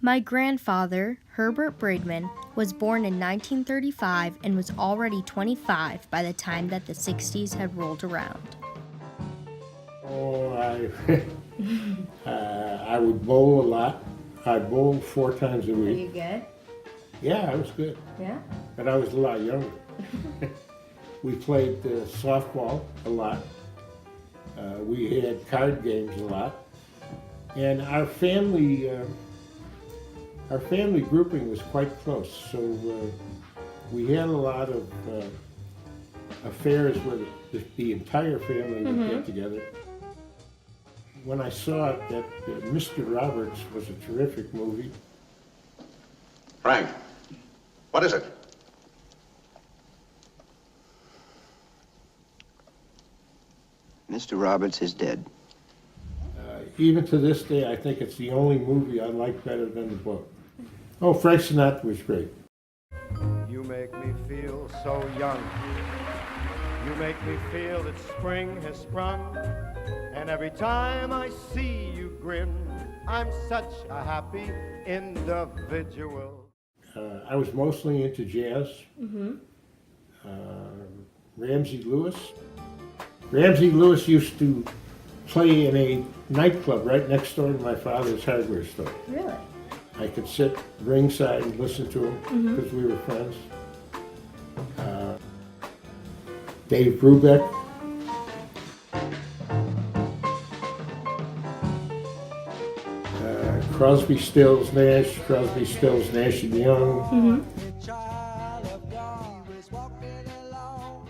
My grandfather, Herbert Braidman, was born in 1935 and was already 25 by the time that the 60s had rolled around. Oh, I would bowl a lot. I bowled 4 times a Are week. you good? Yeah, I was good, Yeah? but I was a lot younger. We played softball a lot. We had card games a lot, and our family grouping was quite close. So we had a lot of affairs where the entire family would get together. When I saw it, that Mr. Roberts was a terrific movie. Frank, what is it? Mr. Roberts is dead. Even to this day, I think it's the only movie I like better than the book. Oh, Frank Sinatra was great. You make me feel so young. You make me feel that spring has sprung. And every time I see you grin, I'm such a happy individual. I was mostly into jazz. Ramsey Lewis. Ramsey Lewis used to play in a nightclub right next door to my father's hardware store. Really? I could sit ringside and listen to him because we were friends. Dave Brubeck. Crosby, Stills, Nash, Crosby, Stills, Nash and Young.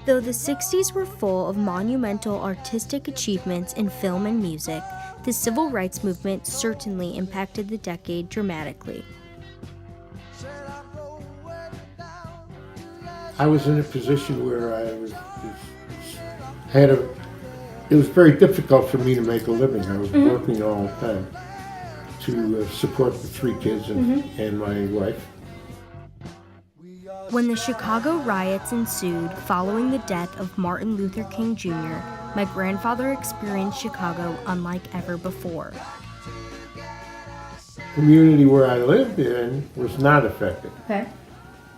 Though the 60s were full of monumental artistic achievements in film and music, the civil rights movement certainly impacted the decade dramatically. I was in a position where it was very difficult for me to make a living. I was working all the time to support the 3 kids and my wife. When the Chicago riots ensued following the death of Martin Luther King Jr., my grandfather experienced Chicago unlike ever before. The community where I lived in was not affected. Okay.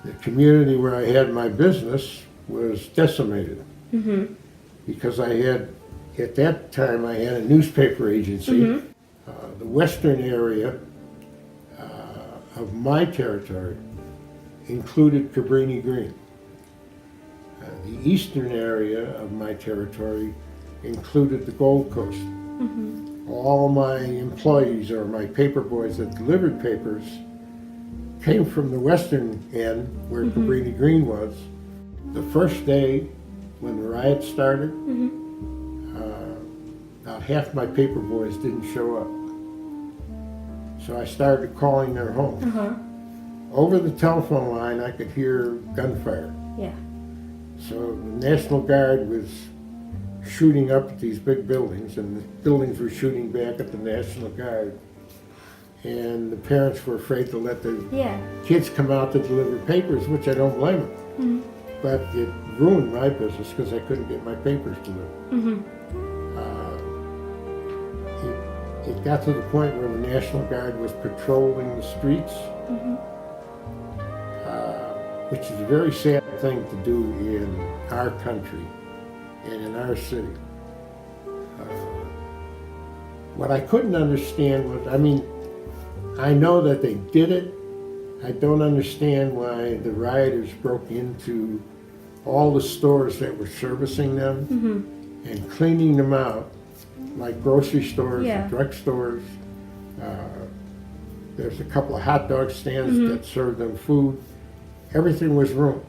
The community where I had my business was decimated. Because at that time, I had a newspaper agency. The western area of my territory included Cabrini Green. The eastern area of my territory included the Gold Coast. All my employees, or my paper boys that delivered papers, came from the western end where Cabrini Green was. The first day when the riot started, about half my paper boys didn't show up. So I started calling their homes. Over the telephone line, I could hear gunfire. Yeah. So the National Guard was shooting up at these big buildings, and the buildings were shooting back at the National Guard. And the parents were afraid to let their kids come out to deliver papers, which I don't blame them. But it ruined my business because I couldn't get my papers delivered. It got to the point where the National Guard was patrolling the streets, which is a very sad thing to do in our country and in our city. What I couldn't understand was, I know that they did it. I don't understand why the rioters broke into all the stores that were servicing them and cleaning them out, like grocery stores and drugstores. There's a couple of hot dog stands that served them food. Everything was ruined.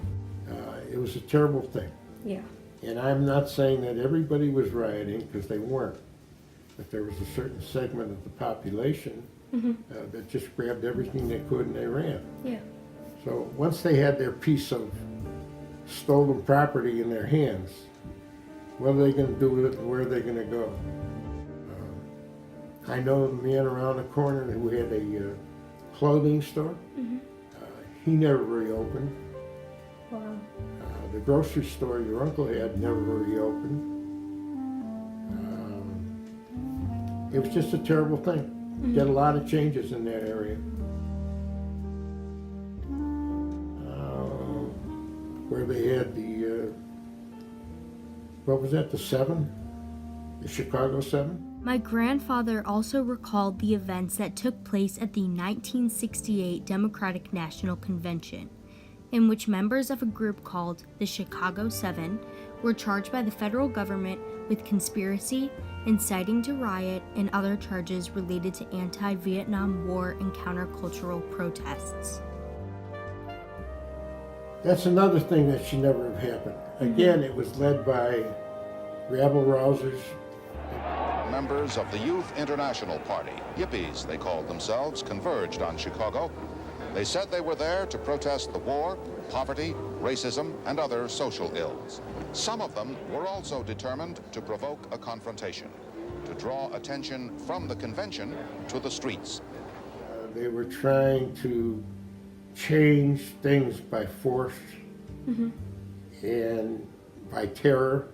It was a terrible thing. Yeah. And I'm not saying that everybody was rioting, because they weren't. But there was a certain segment of the population that just grabbed everything they could and they ran. Yeah. So once they had their piece of stolen property in their hands, what are they going to do with it and where are they going to go? I know the man around the corner who had a clothing store. He never reopened. Wow. The grocery store your uncle had never reopened. It was just a terrible thing. Did a lot of changes in that area. where they had the, what was that, the Seven? The Chicago Seven? My grandfather also recalled the events that took place at the 1968 Democratic National Convention, in which members of a group called the Chicago Seven were charged by the federal government with conspiracy, inciting to riot, and other charges related to anti-Vietnam War and countercultural protests. That's another thing that should never have happened. Again, it was led by rabble-rousers. Members of the Youth International Party, Yippies they called themselves, converged on Chicago. They said they were there to protest the war, poverty, racism, and other social ills. Some of them were also determined to provoke a confrontation, to draw attention from the convention to the streets. They were trying to change things by force and by terror,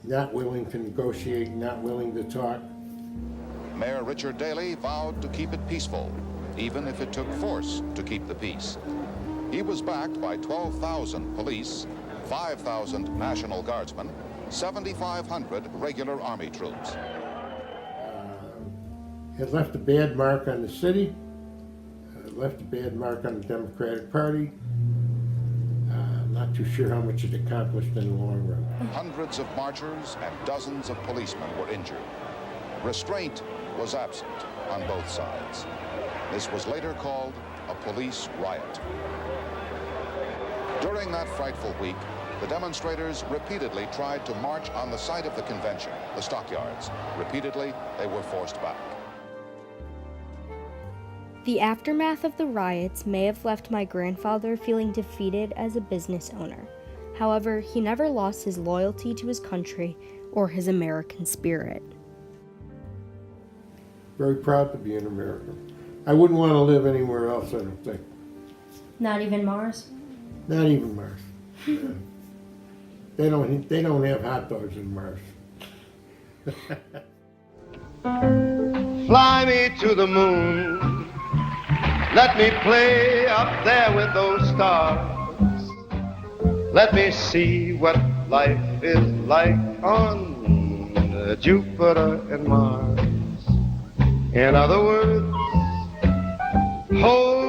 not willing to negotiate, not willing to talk. Mayor Richard Daley vowed to keep it peaceful, even if it took force to keep the peace. He was backed by 12,000 police, 5,000 National Guardsmen, 7,500 regular Army troops. It left a bad mark on the city, it left a bad mark on the Democratic Party. Not too sure how much it accomplished in the long run. Hundreds of marchers and dozens of policemen were injured. Restraint was absent on both sides. This was later called a police riot. During that frightful week, the demonstrators repeatedly tried to march on the site of the convention, the stockyards. Repeatedly, they were forced back. The aftermath of the riots may have left my grandfather feeling defeated as a business owner. However, he never lost his loyalty to his country or his American spirit. Very proud to be an American. I wouldn't want to live anywhere else, I don't think. Not even Mars? Not even Mars. They don't have hot dogs in Mars. Fly me to the moon. Let me play up there with those stars. Let me see what life is like on Jupiter and Mars. In other words, hold